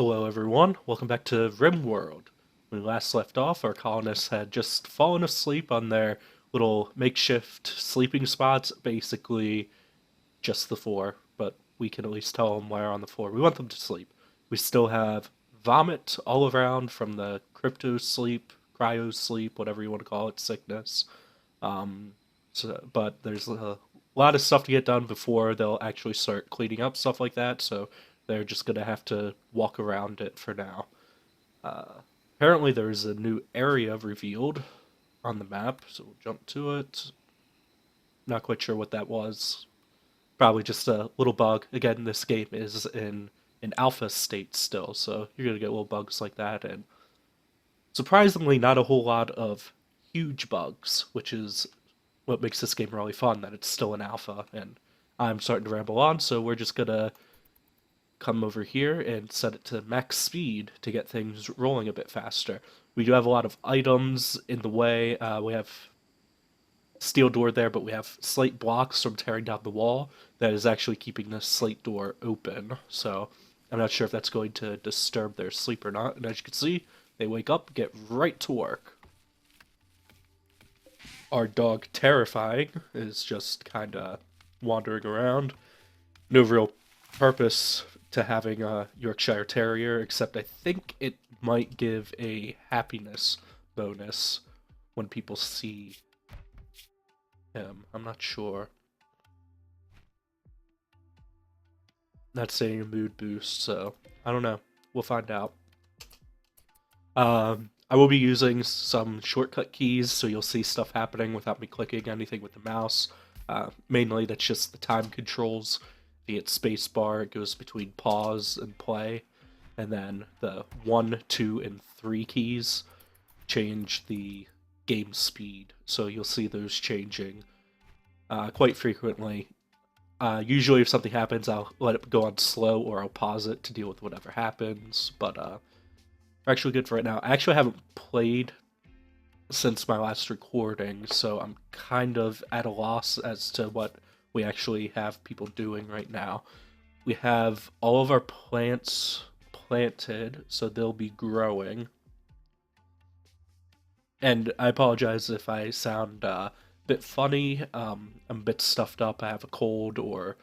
Hello, everyone. Welcome back to RimWorld. When we last left off, our colonists had just fallen asleep on their little makeshift sleeping spots, basically just the floor, but we can at least tell them where on the floor we want them to sleep. We still have vomit all around from the crypto sleep, cryo sleep, whatever you want to call it, sickness. Um, but there's a lot of stuff to get done before they'll actually start cleaning up stuff like that, so they're just gonna have to walk around it for now. Uh, Apparently, there's a new area revealed on the map, so we'll jump to it. Not quite sure what that was. Probably just a little bug. Again, this game is in an alpha state still, so you're gonna get little bugs like that, and surprisingly, not a whole lot of huge bugs, which is what makes this game really fun, that it's still an alpha, and I'm starting to ramble on, so we're just gonna come over here and set it to max speed to get things rolling a bit faster. We do have a lot of items in the way. We have steel door there, but we have slate blocks from tearing down the wall that is actually keeping the slate door open. So I'm not sure if that's going to disturb their sleep or not. And as you can see, they wake up, get right to work. Our dog, Terrifying, is just kind of wandering around. No real purpose to having a Yorkshire Terrier, except I think it might give a happiness bonus when people see him. I'm not sure. That's saying a mood boost, so I don't know. We'll find out. I will be using some shortcut keys, so you'll see stuff happening without me clicking anything with the mouse. Mainly, that's just the time controls. If you hit spacebar, it goes between pause and play, and then the 1, 2, and 3 keys change the game speed. So you'll see those changing quite frequently. Usually, if something happens, I'll let it go on slow, or I'll pause it to deal with whatever happens. But we're actually good for right now. I actually haven't played since my last recording, so I'm kind of at a loss as to what we actually have people doing right now. We have all of our plants planted, so they'll be growing. And I apologize if I sound a bit funny. I'm a bit stuffed up. I have a cold or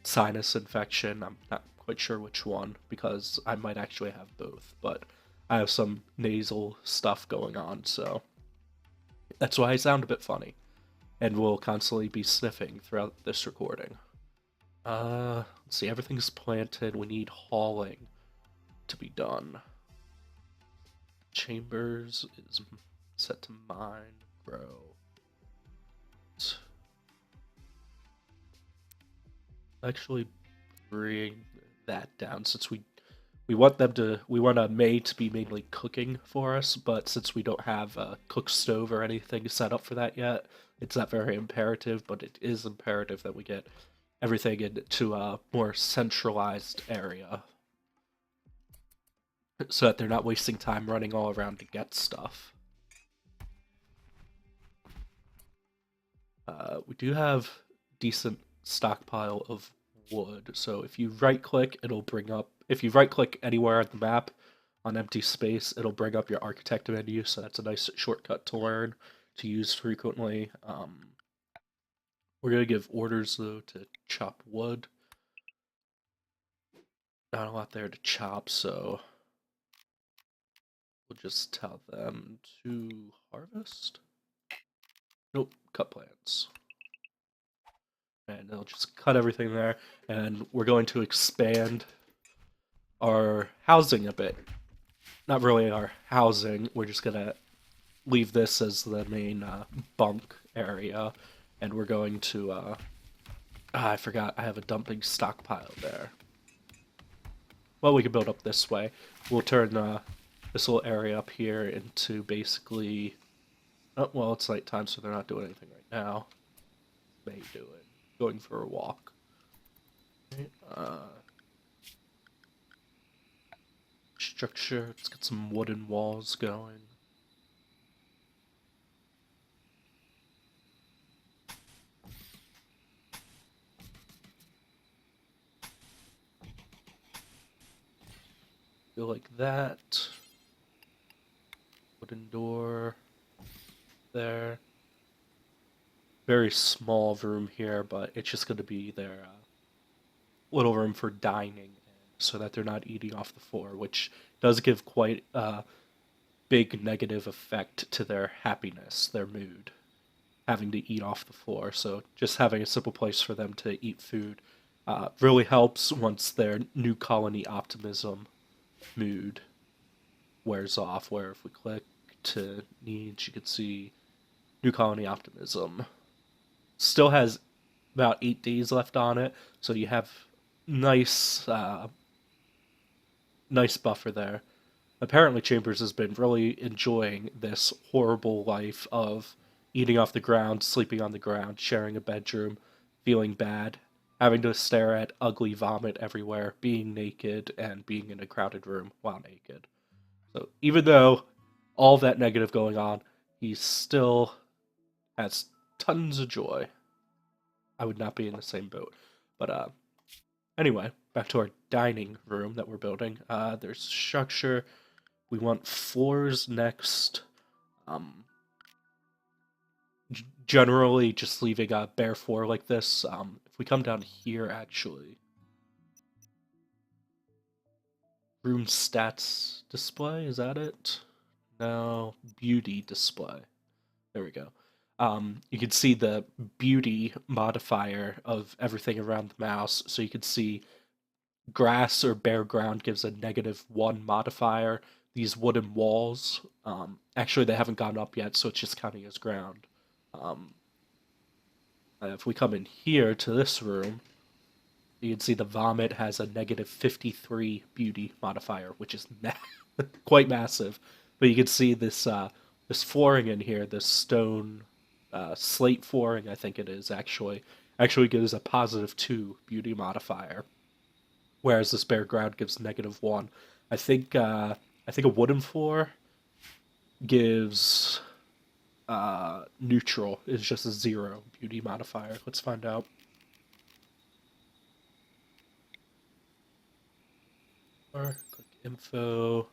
sinus infection. I'm not quite sure which one because I might actually have both, but I have some nasal stuff going on, so that's why I sound a bit funny. And will constantly be sniffing throughout this recording. Let's see, everything's planted. We need hauling to be done. Chambers is set to mine, grow. Actually bring that down since we want them to we want a maid to be mainly cooking for us, but since we don't have a cook stove or anything set up for that yet, it's not very imperative, but it is imperative that we get everything into a more centralized area so that they're not wasting time running all around to get stuff. We do have decent stockpile of wood, so if you right click, it'll bring up, if you right click anywhere on the map on empty space, it'll bring up your architect menu, so that's a nice shortcut to learn to use frequently. We're gonna give orders though to chop wood. Not a lot there to chop, so we'll just tell them to harvest. Nope, cut plants. And they'll just cut everything there, and we're going to expand our housing a bit. Not really our housing, we're just gonna leave this as the main bunk area, and we're going to, I forgot, I have a dumping stockpile there. Well, we can build up this way. We'll turn this little area up here into basically, oh, well, it's nighttime, so they're not doing anything right now. May do it. Going for a walk. Structure, let's get some wooden walls going. go like that. Wooden door there. Very small room here, but it's just going to be their little room for dining so that they're not eating off the floor, which does give quite a big negative effect to their happiness, their mood, having to eat off the floor. So just having a simple place for them to eat food really helps once their new colony optimism mood wears off. Where if we click to needs, you can see new colony optimism still has about 8 days left on it, so you have nice nice buffer there. Apparently Chambers has been really enjoying this horrible life of eating off the ground, sleeping on the ground, sharing a bedroom, feeling bad, having to stare at ugly vomit everywhere, being naked, and being in a crowded room while naked. So even though all that negative going on, he still has tons of joy. I would not be in the same boat. But anyway, back to our dining room that we're building. There's structure. We want floors next. Generally, just leaving a bare floor like this. If we come down here, actually, room stats display, is that it? No, beauty display. There we go. You can see the beauty modifier of everything around the mouse. So you can see grass or bare ground gives a -1 modifier. These wooden walls, actually they haven't gone up yet, so it's just counting as ground. Um, if we come in here to this room, you can see the vomit has a -53 beauty modifier, which is quite massive. But you can see this flooring in here, this stone slate flooring, I think it is actually gives a +2 beauty modifier, whereas this bare ground gives -1. I think a wooden floor gives neutral is just a 0 beauty modifier. Let's find out. Or click info.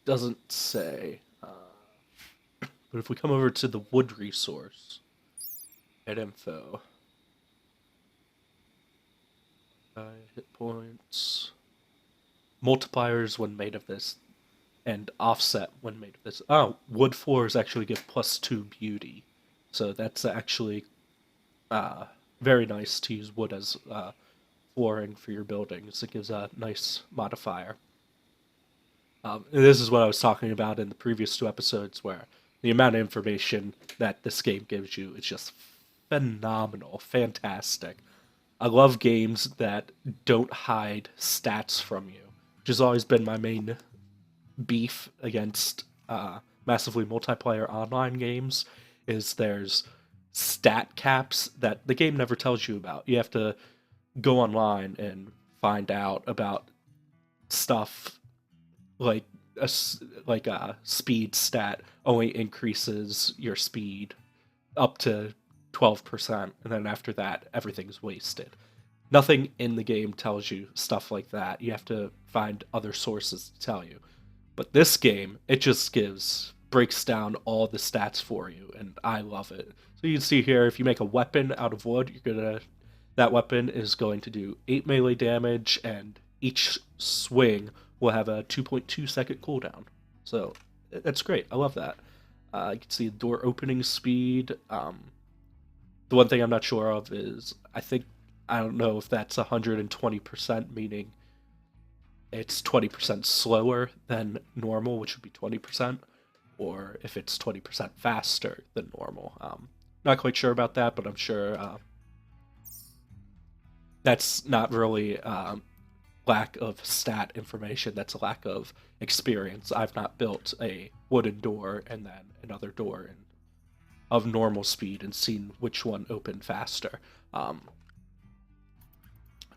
Doesn't say. But if we come over to the wood resource, at info, hit points, multipliers when made of this, and offset when made of this. Oh, wood floors actually give +2 beauty, so that's actually very nice to use wood as flooring for your buildings. It gives a nice modifier. And this is what I was talking about in the previous 2 episodes, where the amount of information that this game gives you is just phenomenal, fantastic. I love games that don't hide stats from you, which has always been my main beef against massively multiplayer online games. Is there's stat caps that the game never tells you about. You have to go online and find out about stuff like a speed stat only increases your speed up to 12%, and then after that everything's wasted. Nothing in the game tells you stuff like that. You have to find other sources to tell you. But this game, it just breaks down all the stats for you, and I love it. So you can see here, if you make a weapon out of wood, that weapon is going to do 8 melee damage, and each swing will have a 2.2-second cooldown. So that's great. I love that. You can see the door opening speed. The one thing I'm not sure of is I don't know if that's 120%, meaning it's 20% slower than normal, which would be 20%, or if it's 20% faster than normal. Not quite sure about that, but I'm sure that's not really lack of stat information. That's a lack of experience. I've not built a wooden door and then another door of normal speed and seen which one opened faster.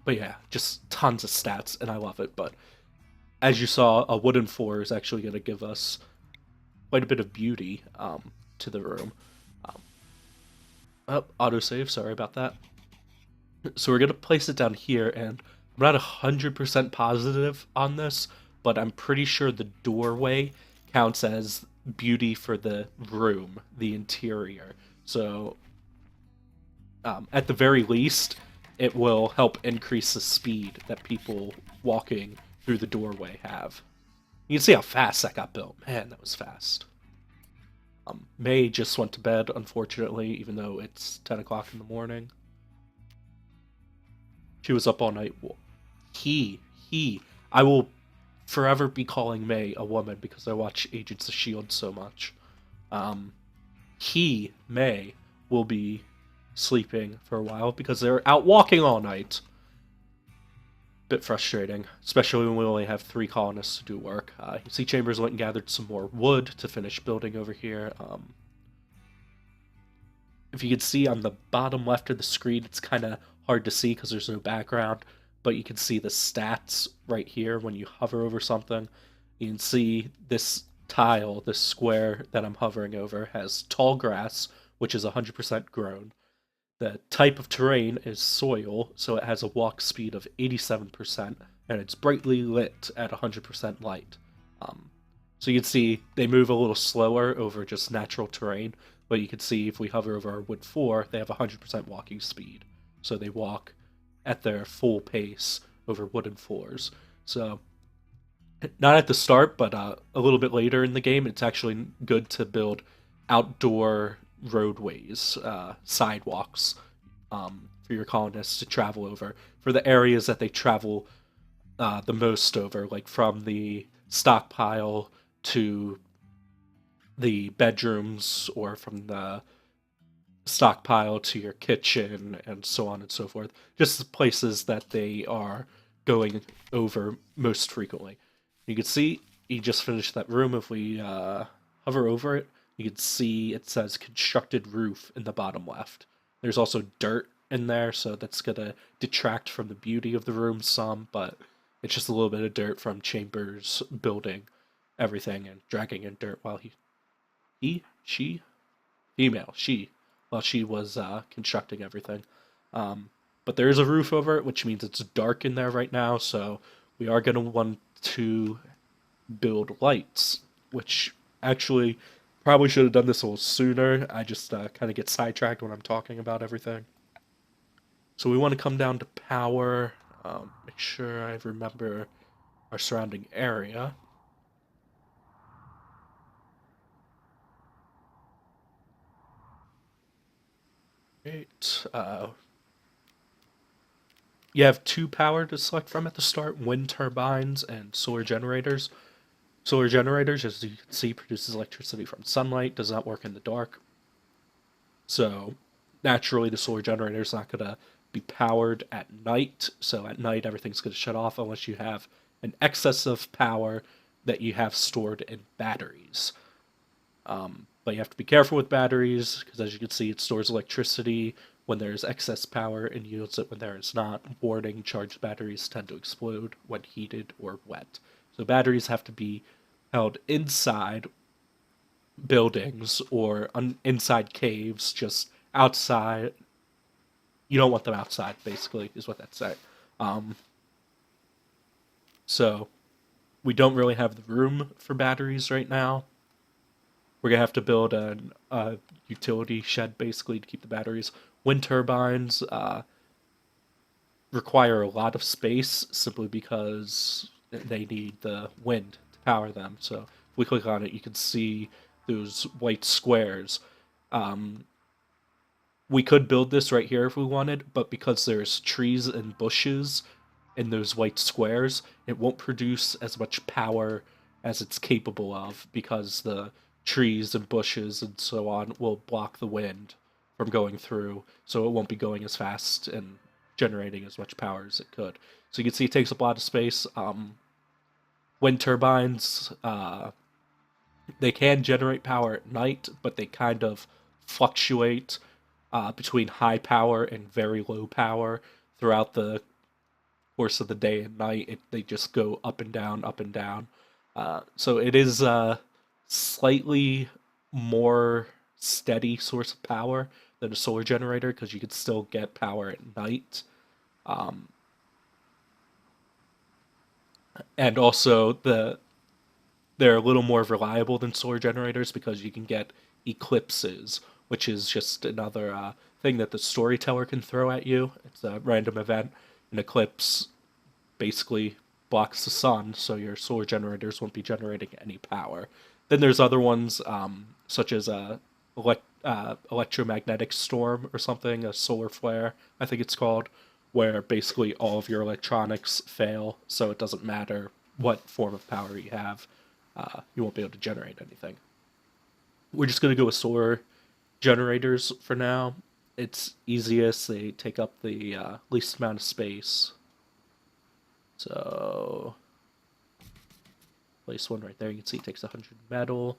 But yeah, just tons of stats, and I love it. But as you saw, a wooden floor is actually going to give us quite a bit of beauty to the room. Autosave, sorry about that. So we're going to place it down here, and I'm not 100% positive on this, but I'm pretty sure the doorway counts as beauty for the room, the interior. So, at the very least, it will help increase the speed that people walking through the doorway have. You can see how fast that got built. Man, that was fast. May just went to bed, unfortunately, even though it's 10 o'clock in the morning. She was up all night. He, he. I will forever be calling May a woman because I watch Agents of S.H.I.E.L.D. so much. Um, May, will be sleeping for a while because they're out walking all night. Bit frustrating, especially when we only have 3 colonists to do work. You see Chambers went and gathered some more wood to finish building over here. If you can see on the bottom left of the screen, it's kind of hard to see because there's no background, but you can see the stats right here when you hover over something. You can see this tile, this square that I'm hovering over, has tall grass, which is 100% grown. The type of terrain is soil, so it has a walk speed of 87%, and it's brightly lit at 100% light. Um, so you can see they move a little slower over just natural terrain, but you can see if we hover over our wood 4, they have 100% walking speed. So they walk at their full pace over wooden floors. So not at the start, but a little bit later in the game, it's actually good to build outdoor roadways, sidewalks, for your colonists to travel over for the areas that they travel the most over, like from the stockpile to the bedrooms, or from the stockpile to your kitchen, and so on and so forth. Just the places that they are going over most frequently. You can see he just finished that room. If we hover over it, you can see it says constructed roof in the bottom left. There's also dirt in there, so that's gonna detract from the beauty of the room some, but it's just a little bit of dirt from Chambers building everything and dragging in dirt while she, female, she, while she was constructing everything. Um, but there is a roof over it, which means it's dark in there right now, so we are going to want to build lights, which actually probably should have done this a little sooner. I just kind of get sidetracked when I'm talking about everything. So we want to come down to power, make sure I remember our surrounding area. Great. You have 2 power to select from at the start: wind turbines and solar generators. Solar generators, as you can see, produces electricity from sunlight, does not work in the dark. So naturally, the solar generator is not going to be powered at night. So at night, everything's going to shut off unless you have an excess of power that you have stored in batteries. But you have to be careful with batteries because, as you can see, it stores electricity when there's excess power and yields it when there is not. Warning: charged batteries tend to explode when heated or wet. So batteries have to be held inside buildings or inside caves, just outside. You don't want them outside, basically, is what that's saying. Um, so we don't really have the room for batteries right now. We're gonna have to build a utility shed basically to keep the batteries. Wind turbines require a lot of space simply because they need the wind to power them. So if we click on it, you can see those white squares. Um, we could build this right here if we wanted, but because there's trees and bushes in those white squares, it won't produce as much power as it's capable of because the trees and bushes and so on will block the wind from going through, so it won't be going as fast and generating as much power as it could. So you can see it takes up a lot of space. Wind turbines, they can generate power at night, but they kind of fluctuate between high power and very low power throughout the course of the day and night. They just go up and down, up and down. So it is a slightly more steady source of power than a solar generator because you can still get power at night. Um, And also they're a little more reliable than solar generators because you can get eclipses, which is just another thing that the storyteller can throw at you. It's a random event. An eclipse basically blocks the sun, so your solar generators won't be generating any power. Then there's other ones, such as electromagnetic storm or something, a solar flare, I think it's called, where basically all of your electronics fail, so it doesn't matter what form of power you have, you won't be able to generate anything. We're just going to go with solar generators for now. It's easiest, they take up the least amount of space. So, place one right there. You can see it takes 100 metal.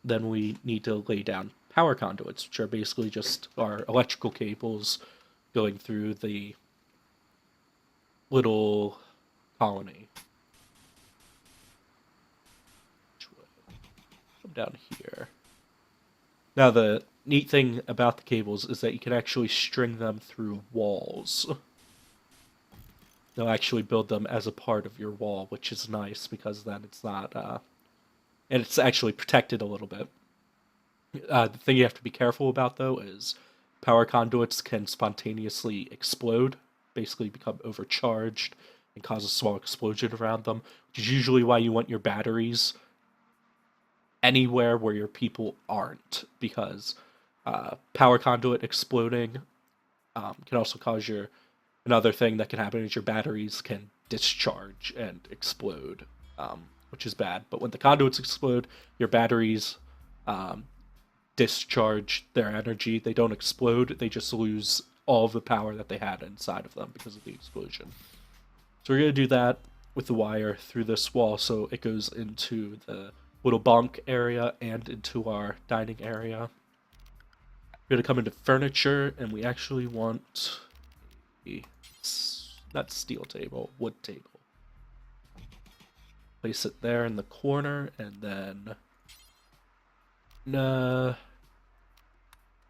Then we need to lay down power conduits, which are basically just our electrical cables going through the little colony. Come down here. Now, the neat thing about the cables is that you can actually string them through walls. They'll actually build them as a part of your wall, which is nice because then it's not, and it's actually protected a little bit. The thing you have to be careful about, though, is power conduits can spontaneously explode, basically become overcharged, and cause a small explosion around them, which is usually why you want your batteries anywhere where your people aren't, because power conduit exploding can also cause your. Another thing that can happen is your batteries can discharge and explode, which is bad. But when the conduits explode, your batteries um, discharge their energy. They don't explode, they just lose all of the power that they had inside of them because of the explosion. So we're going to do that with the wire through this wall so it goes into the little bunk area and into our dining area. We're going to come into furniture, and we actually want a, not steel table, wood table. Place it there in the corner, and then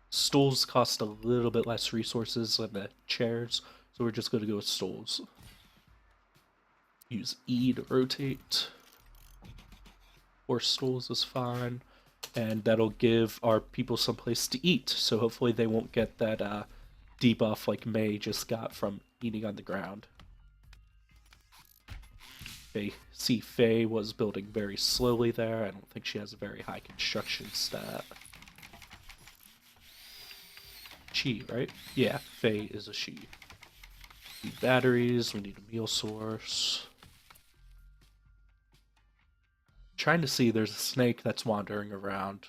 stools cost a little bit less resources than the chairs, so we're just going to go with stools. Use E to rotate. 4 stools is fine, and that'll give our people some place to eat, so hopefully they won't get that debuff like May just got from eating on the ground. Okay, see Faye was building very slowly there. I don't think she has a very high construction stat. She, right? Yeah, Faye is a she. We need batteries, we need a meal source. Trying to see, there's a snake that's wandering around.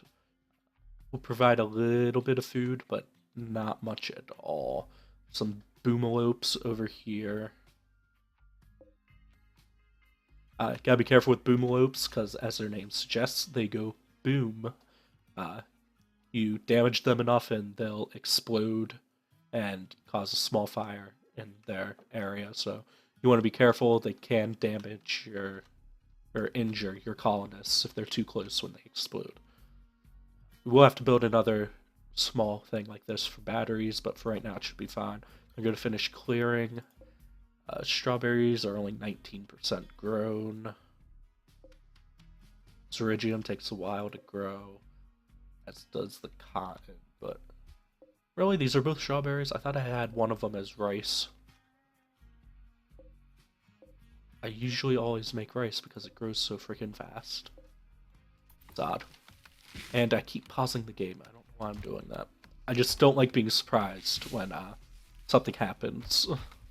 We'll provide a little bit of food, but not much at all. Some boomalopes over here. Gotta be careful with boomalopes, because as their name suggests, they go boom. You damage them enough and they'll explode and cause a small fire in their area. So you want to be careful. They can damage your or injure your colonists if they're too close when they explode. We'll have to build another small thing like this for batteries, but for right now it should be fine. I'm going to finish clearing. Strawberries are only 19% grown. Syringium takes a while to grow, as does the cotton, but really these are both strawberries. I thought I had one of them as rice. I usually always make rice because it grows so freaking fast. It's odd. And I keep pausing the game. I don't know why I'm doing that. I just don't like being surprised when something happens.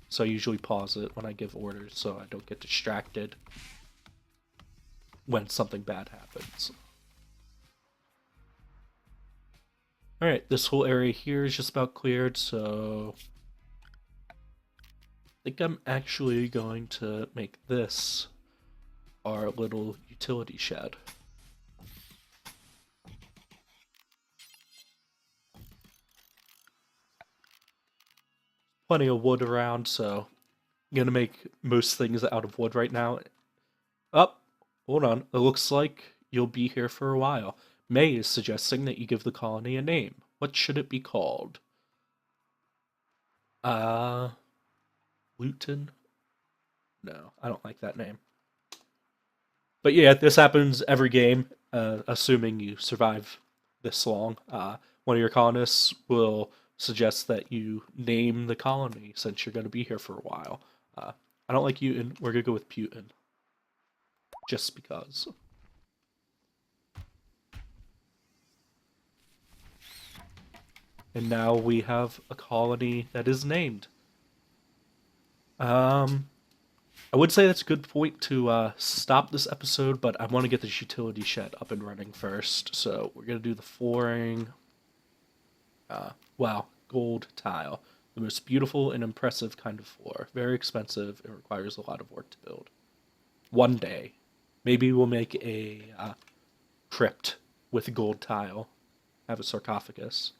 So I usually pause it when I give orders so I don't get distracted when something bad happens. Alright, this whole area here is just about cleared, so I think I'm actually going to make this our little utility shed. Plenty of wood around, so I'm gonna make most things out of wood right now. Oh, hold on. It looks like you'll be here for a while. May is suggesting that you give the colony a name. What should it be called? Uh, Luton? No, I don't like that name. But yeah, this happens every game, assuming you survive this long. One of your colonists will suggest that you name the colony since you're going to be here for a while. I don't like Utin. We're going to go with Putin. Just because. And now we have a colony that is named. Um, I would say that's a good point to stop this episode, but I want to get this utility shed up and running first. So we're going to do the flooring. Wow, gold tile. The most beautiful and impressive kind of floor. Very expensive and requires a lot of work to build. One day, maybe we'll make a crypt with gold tile. Have a sarcophagus.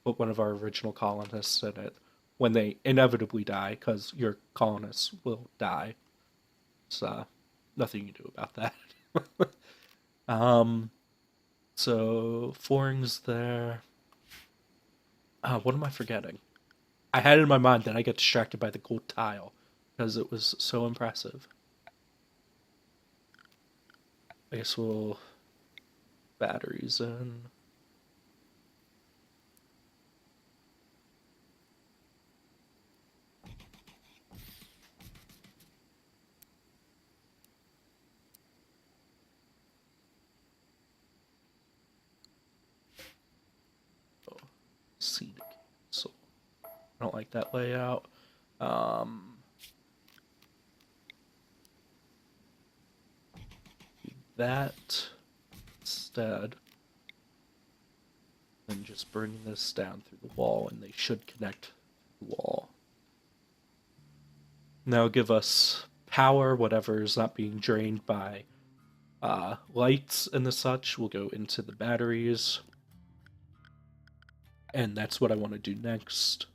Put one of our original colonists in it when they inevitably die, because your colonists will die. It's nothing you do about that. um, so flooring's there. What am I forgetting? I had it in my mind that I get distracted by the gold tile because it was so impressive. I guess we'll batteries in. Oh, scenic. So I don't like that layout. That instead, and just bring this down through the wall, and they should connect the wall. Now give us power, whatever is not being drained by lights and the such will go into the batteries. And that's what I want to do next.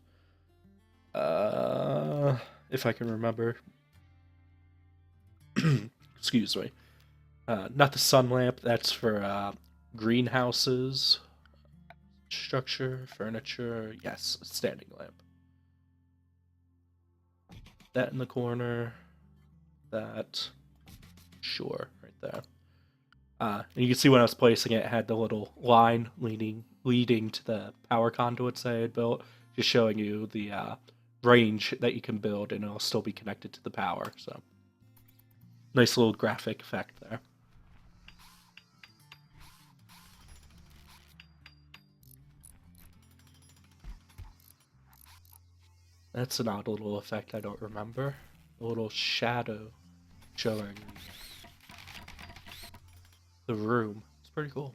If I can remember. Excuse me. Not the sun lamp, that's for greenhouses. Structure, furniture, yes, standing lamp. That in the corner. That. Sure, right there. And you can see when I was placing it, it had the little line leading to the power conduits I had built, just showing you the range that you can build, and it'll still be connected to the power. So, nice little graphic effect there. That's an odd little effect I don't remember. A little shadow showing the room. It's pretty cool.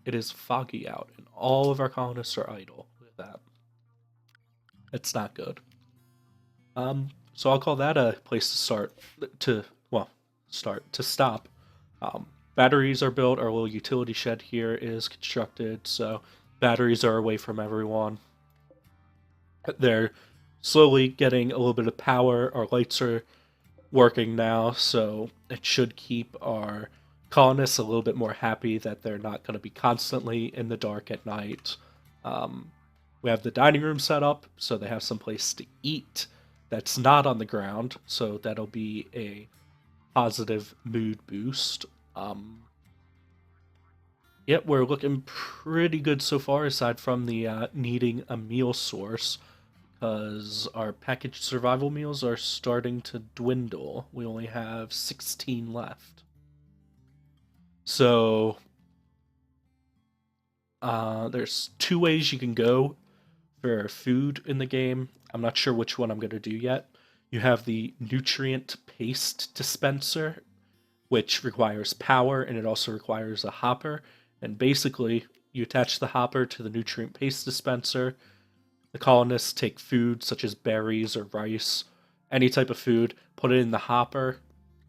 It is foggy out, and all of our colonists are idle. Look at that. It's not good. So I'll call that a place to start. To stop. Batteries are built. Our little utility shed here is constructed, so batteries are away from everyone. They're slowly getting a little bit of power. Our lights are working now, so it should keep our colonists a little bit more happy that they're not going to be constantly in the dark at night. We have the dining room set up, so they have some place to eat that's not on the ground, so that'll be a positive mood boost. Yep, we're looking pretty good so far, aside from the needing a meal source, because our packaged survival meals are starting to dwindle. We only have 16 left. So, there's two ways you can go for food in the game. I'm not sure which one I'm going to do yet. You have the nutrient paste dispenser, which requires power, and it also requires a hopper. And basically, you attach the hopper to the nutrient paste dispenser. The colonists take food such as berries or rice, any type of food, put it in the hopper,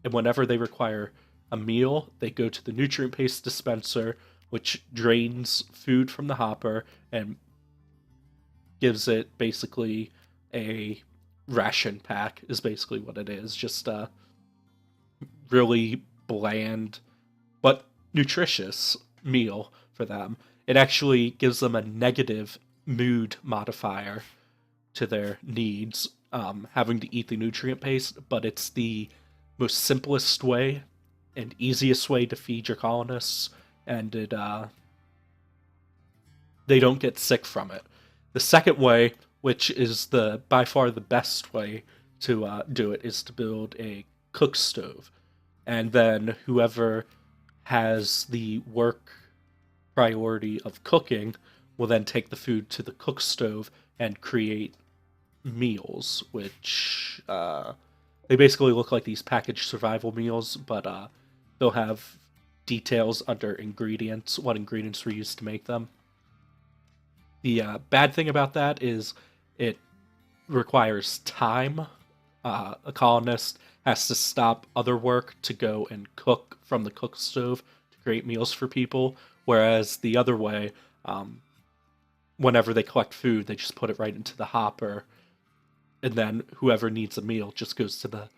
and whenever they require a meal, they go to the nutrient paste dispenser, which drains food from the hopper and gives it basically a ration pack, is basically what it is. Just a really bland but nutritious meal for them. It actually gives them a negative mood modifier to their needs, having to eat the nutrient paste, but it's the most simplest way and easiest way to feed your colonists, and they don't get sick from it. The second way, which is the by far the best way to do it, is to build a cook stove, and then whoever has the work priority of cooking will then take the food to the cook stove and create meals, which they basically look like these packaged survival meals, but they'll have details under ingredients, what ingredients were used to make them. The bad thing about that is it requires time. A colonist has to stop other work to go and cook from the cook stove to create meals for people, whereas the other way, whenever they collect food, they just put it right into the hopper, and then whoever needs a meal just goes to the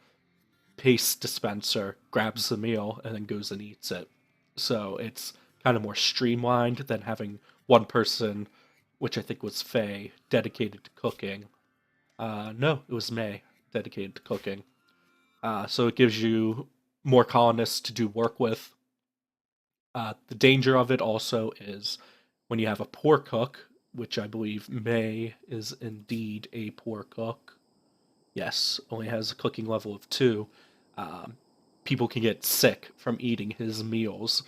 paste dispenser, grabs the meal, and then goes and eats it. So it's kind of more streamlined than having one person, which I think was Faye, dedicated to cooking. No, it was May, dedicated to cooking. So it gives you more colonists to do work with. The danger of it also is when you have a poor cook, which I believe May is indeed a poor cook. Yes, only has a cooking level of 2. Um, People can get sick from eating his meals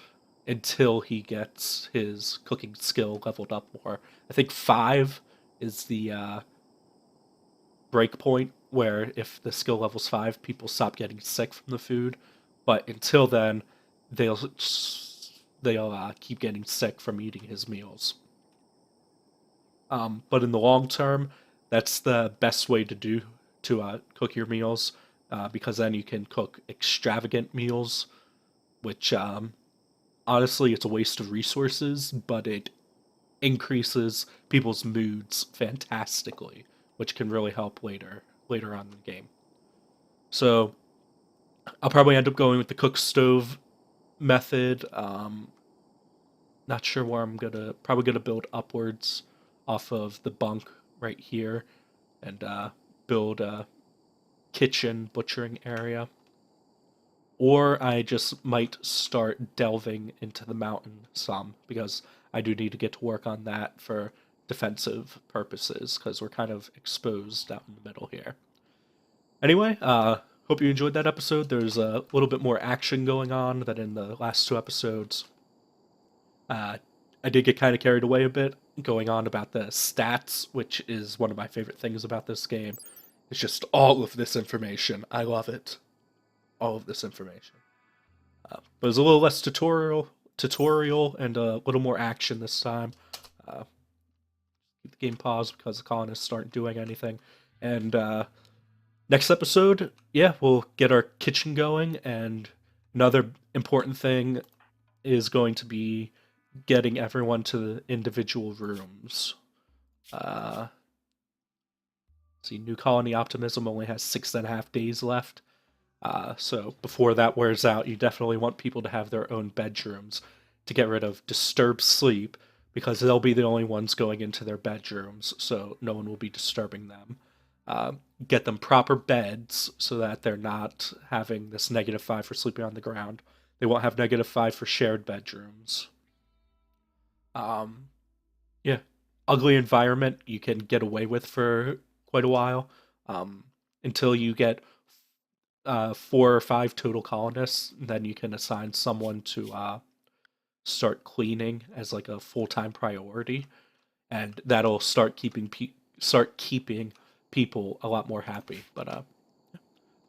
until he gets his cooking skill leveled up more. I think 5 is the break point where if the skill level's 5, people stop getting sick from the food. But until then, they'll they'll keep getting sick from eating his meals. But in the long term, that's the best way to do to cook your meals, because then you can cook extravagant meals, which honestly it's a waste of resources, but it increases people's moods fantastically, which can really help later on in the game. So I'll probably end up going with the cook stove method. Not sure where I'm gonna probably gonna build upwards off of the bunk right here and build a kitchen butchering area. Or I just might start delving into the mountain some because I do need to get to work on that for defensive purposes because we're kind of exposed out in the middle here. Anyway, hope you enjoyed that episode. There's a little bit more action going on than in the last 2 episodes. Uh, I did get kind of carried away a bit going on about the stats, which is one of my favorite things about this game. It's just all of this information. I love it. All of this information. But it's a little less tutorial and a little more action this time. Uh, Keep the game paused because the colonists aren't doing anything. And next episode, yeah, we'll get our kitchen going. And another important thing is going to be getting everyone to the individual rooms. Uh, see, New Colony Optimism only has 6.5 days left. So before that wears out, you definitely want people to have their own bedrooms to get rid of disturbed sleep because they'll be the only ones going into their bedrooms, so no one will be disturbing them. Get them proper beds so that they're not having this -5 for sleeping on the ground. They won't have -5 for shared bedrooms. Um, yeah, ugly environment you can get away with for quite a while, um, until you get 4 or 5 total colonists. Then you can assign someone to start cleaning as like a full-time priority, and that'll start keeping people a lot more happy. But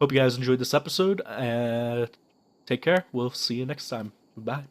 hope you guys enjoyed this episode. Take care. We'll see you next time. Bye.